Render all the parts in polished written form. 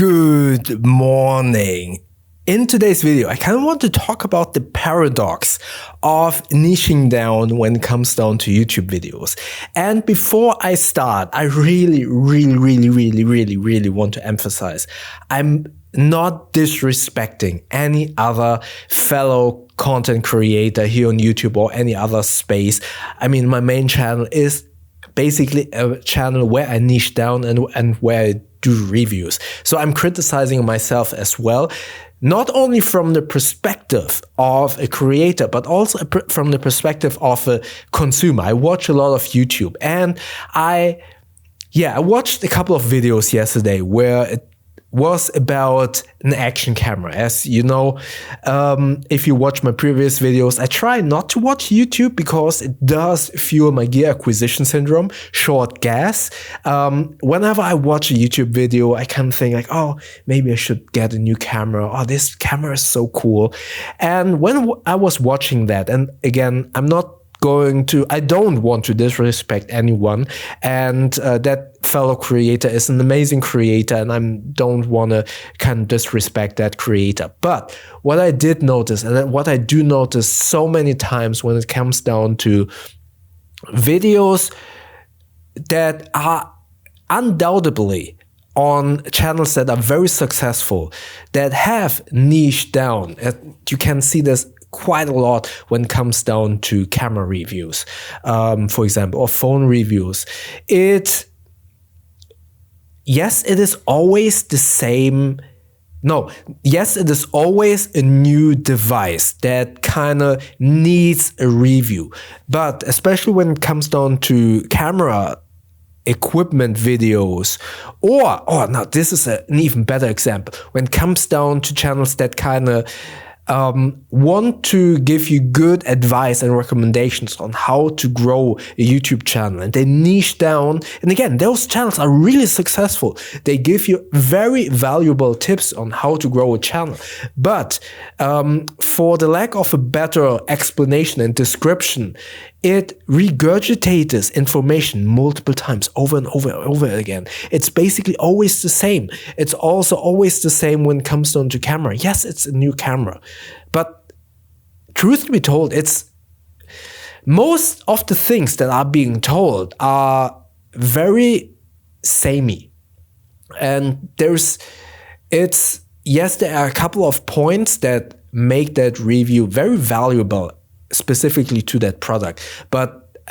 Good morning. In today's video, I kind of want to talk about the paradox of niching down when it comes down to YouTube videos. And before I start, I really want to emphasize, I'm not disrespecting any other fellow content creator here on YouTube or any other space. I mean, my main channel is basically a channel where I niche down and where I do reviews. So I'm criticizing myself as well, not only from the perspective of a creator, but also from the perspective of a consumer. I watch a lot of YouTube, and I watched a couple of videos yesterday where it was about an action camera. As you know, if you watch my previous videos, I try not to watch YouTube because it does fuel my gear acquisition syndrome, short gas. Whenever I watch a YouTube video, I kind of think like, oh, maybe I should get a new camera. Oh, this camera is so cool. And when I was watching that, and again, I don't want to disrespect anyone, and that fellow creator is an amazing creator, and I don't want to kind of disrespect that creator. But what I did notice, and what I do notice so many times when it comes down to videos that are undoubtedly on channels that are very successful, that have niched down, you can see this quite a lot when it comes down to camera reviews, for example, or phone reviews. Yes, it is always the same. No, yes, it is always a new device that kind of needs a review. But especially when it comes down to camera equipment videos, now this is an even better example. When it comes down to channels that kind of want to give you good advice and recommendations on how to grow a YouTube channel, and they niche down. And again, those channels are really successful. They give you very valuable tips on how to grow a channel. But for the lack of a better explanation and description, it regurgitates information multiple times over and over again. It's basically always the same. It's also always the same when it comes down to camera. Yes, it's a new camera, but truth to be told, most of the things that are being told are very samey. And there are a couple of points that make that review very valuable, specifically to that product.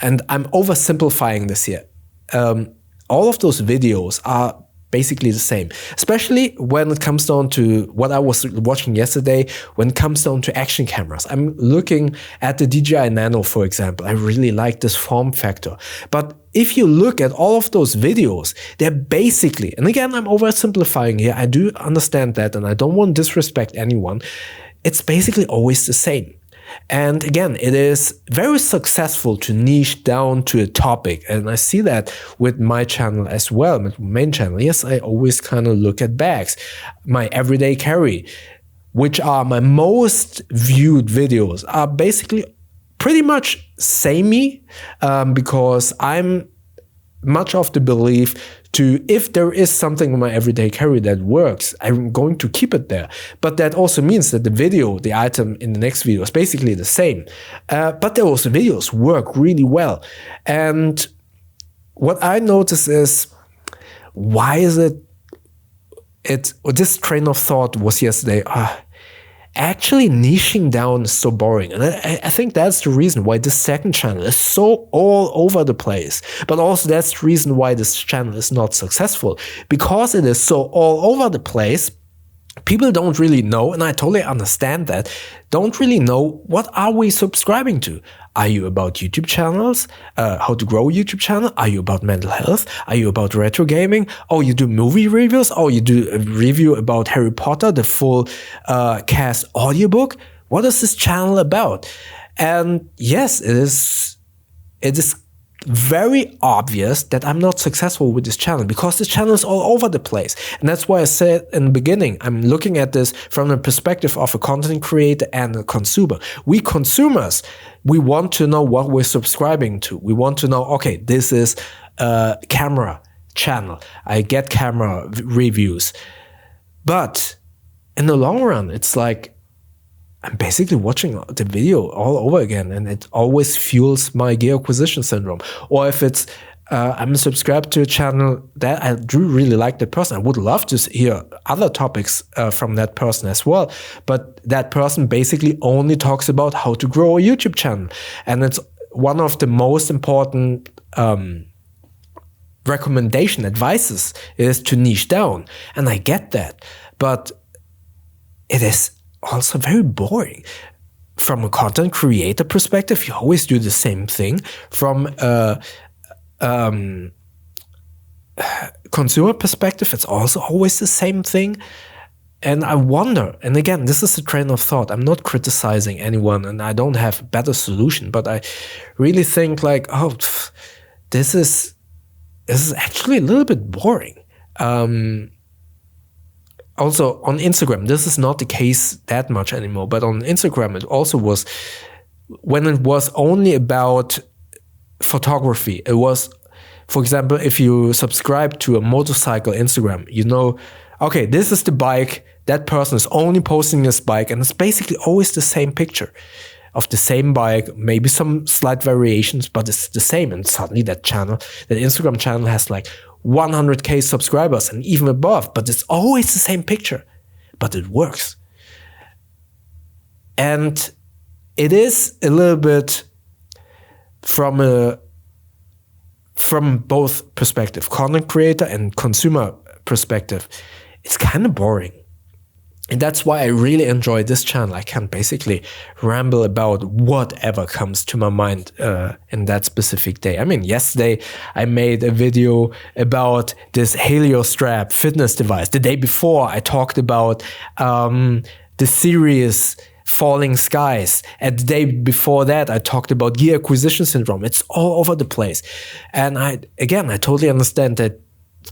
And I'm oversimplifying this here. All of those videos are basically the same, especially when it comes down to what I was watching yesterday, when it comes down to action cameras. I'm looking at the DJI Nano, for example. I really like this form factor. But if you look at all of those videos, they're basically, and again, I'm oversimplifying here. I do understand that, and I don't want to disrespect anyone. It's basically always the same. And again, it is very successful to niche down to a topic. And I see that with my channel as well, my main channel. Yes, I always kind of look at bags, my everyday carry, which are my most viewed videos, are basically pretty much samey, because I'm much of the belief if there is something in my everyday carry that works, I'm going to keep it there. But that also means that the item in the next video is basically the same. But those videos work really well. And what I notice is, why is this train of thought was yesterday, actually niching down is so boring. And I think that's the reason why this second channel is so all over the place. But also that's the reason why this channel is not successful. Because it is so all over the place, people don't really know, and I totally understand that, don't really know what are we subscribing to. Are you about YouTube channels? How to grow a YouTube channel? Are you about mental health? Are you about retro gaming? Oh, you do movie reviews? Oh, you do a review about Harry Potter, the full cast audiobook? What is this channel about? And yes, it is very obvious that I'm not successful with this channel, because this channel is all over the place. And that's why I said in the beginning, I'm looking at this from the perspective of a content creator and a consumer. We consumers, we want to know what we're subscribing to. We want to know, okay, this is a camera channel. I get camera reviews. But in the long run, it's like I'm basically watching the video all over again, and it always fuels my gear acquisition syndrome. Or if it's I'm subscribed to a channel that I do really like the person, I would love to hear other topics from that person as well. But that person basically only talks about how to grow a YouTube channel. And it's one of the most important recommendation advices is to niche down. And I get that. But it is also very boring. From a content creator perspective, you always do the same thing. From a consumer perspective, it's also always the same thing. And I wonder, and again, this is a train of thought. I'm not criticizing anyone and I don't have a better solution, but I really think like, oh, this is actually a little bit boring. Also on Instagram, this is not the case that much anymore, but on Instagram, it also was, when it was only about photography, it was, for example, if you subscribe to a motorcycle Instagram, you know, okay, this is the bike, that person is only posting this bike, and it's basically always the same picture of the same bike, maybe some slight variations, but it's the same. And suddenly that Instagram channel has like 100K subscribers and even above, but it's always the same picture, but it works. And it is a little bit from both perspective, content creator and consumer perspective, it's kind of boring. And that's why I really enjoy this channel. I can basically ramble about whatever comes to my mind in that specific day. I mean, yesterday I made a video about this Helio Strap fitness device. The day before I talked about the series Falling Skies. And the day before that I talked about gear acquisition syndrome. It's all over the place. And I totally understand that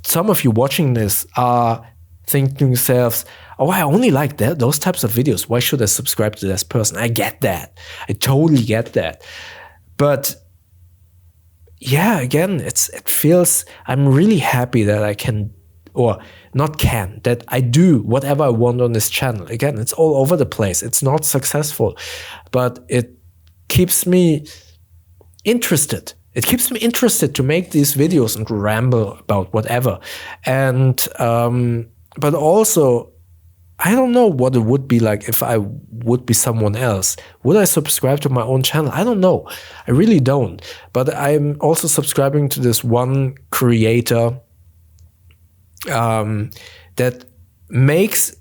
some of you watching this are thinking to yourselves, oh, I only like those types of videos. Why should I subscribe to this person? I get that. I totally get that. But yeah, again, it feels, I'm really happy that I can, or that I do whatever I want on this channel. Again, it's all over the place. It's not successful, but it keeps me interested. It keeps me interested to make these videos and ramble about whatever. And, but also, I don't know what it would be like if I would be someone else. Would I subscribe to my own channel? I don't know. I really don't. But I'm also subscribing to this one creator that makes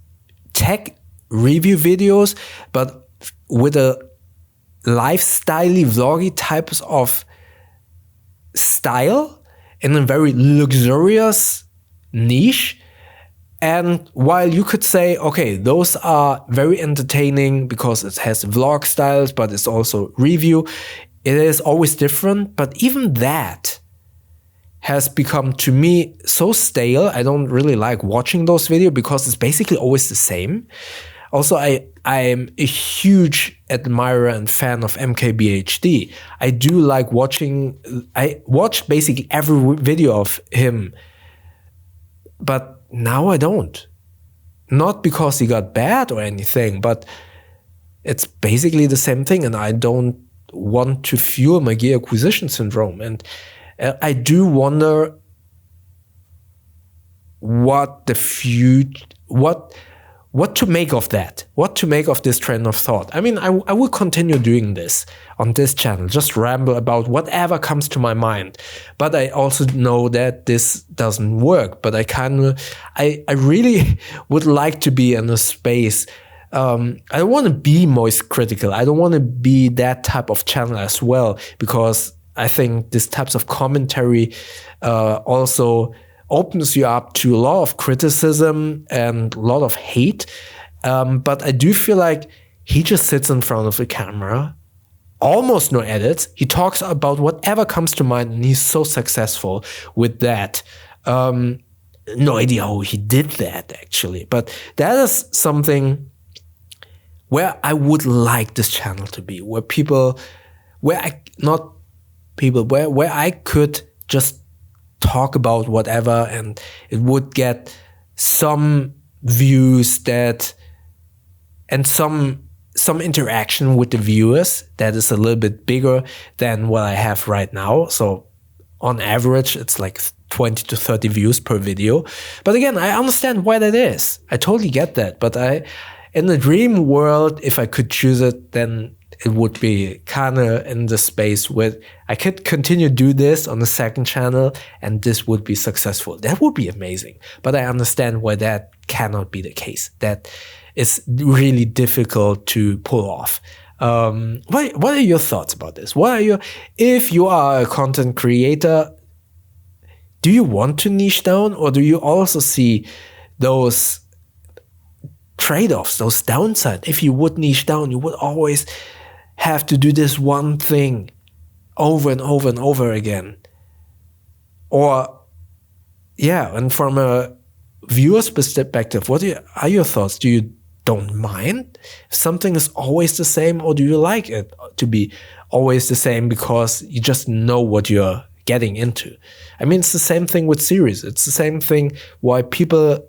tech review videos, but with a lifestyle-y, vloggy types of style in a very luxurious niche. And while you could say, okay, those are very entertaining because it has vlog styles, but it's also review, it is always different. But even that has become, to me, so stale. I don't really like watching those videos because it's basically always the same. Also, I am a huge admirer and fan of MKBHD. I do like watching, I watched basically every video of him, but now I don't. Not because he got bad or anything, but it's basically the same thing, and I don't want to fuel my gear acquisition syndrome. And I do wonder what to make of that, what to make of this train of thought. I mean, I will continue doing this on this channel, just ramble about whatever comes to my mind. But I also know that this doesn't work. But I really would like to be in a space. I don't want to be most critical. I don't want to be that type of channel as well, because I think this types of commentary also opens you up to a lot of criticism and a lot of hate. But I do feel like he just sits in front of the camera, almost no edits. He talks about whatever comes to mind, and he's so successful with that. No idea how he did that, actually. But that is something where I would like this channel to be, where I could just talk about whatever, and it would get some views and some interaction with the viewers that is a little bit bigger than what I have right now. So on average, it's like 20 to 30 views per video. But again, I understand why that is. I totally get that. But in the dream world, if I could choose it, then it would be kind of in the space where I could continue to do this on the second channel and this would be successful. That would be amazing. But I understand why that cannot be the case. That is really difficult to pull off. What are your thoughts about this? If you are a content creator, do you want to niche down, or do you also see those trade-offs, those downsides? If you would niche down, you would always have to do this one thing over and over and over again. Or, yeah, and from a viewer's perspective, what are your thoughts? Do you don't mind if something is always the same, or do you like it to be always the same because you just know what you're getting into? I mean, it's the same thing with series. It's the same thing why people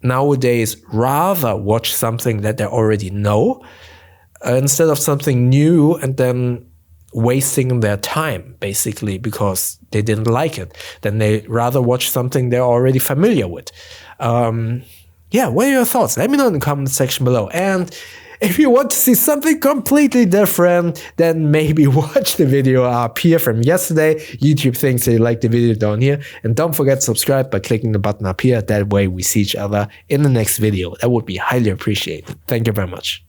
nowadays rather watch something that they already know instead of something new and then wasting their time, basically, because they didn't like it. Then they rather watch something they're already familiar with. Yeah, what are your thoughts? Let me know in the comment section below. And if you want to see something completely different, then maybe watch the video up here from yesterday. YouTube thinks they like the video down here. And don't forget to subscribe by clicking the button up here. That way we see each other in the next video. That would be highly appreciated. Thank you very much.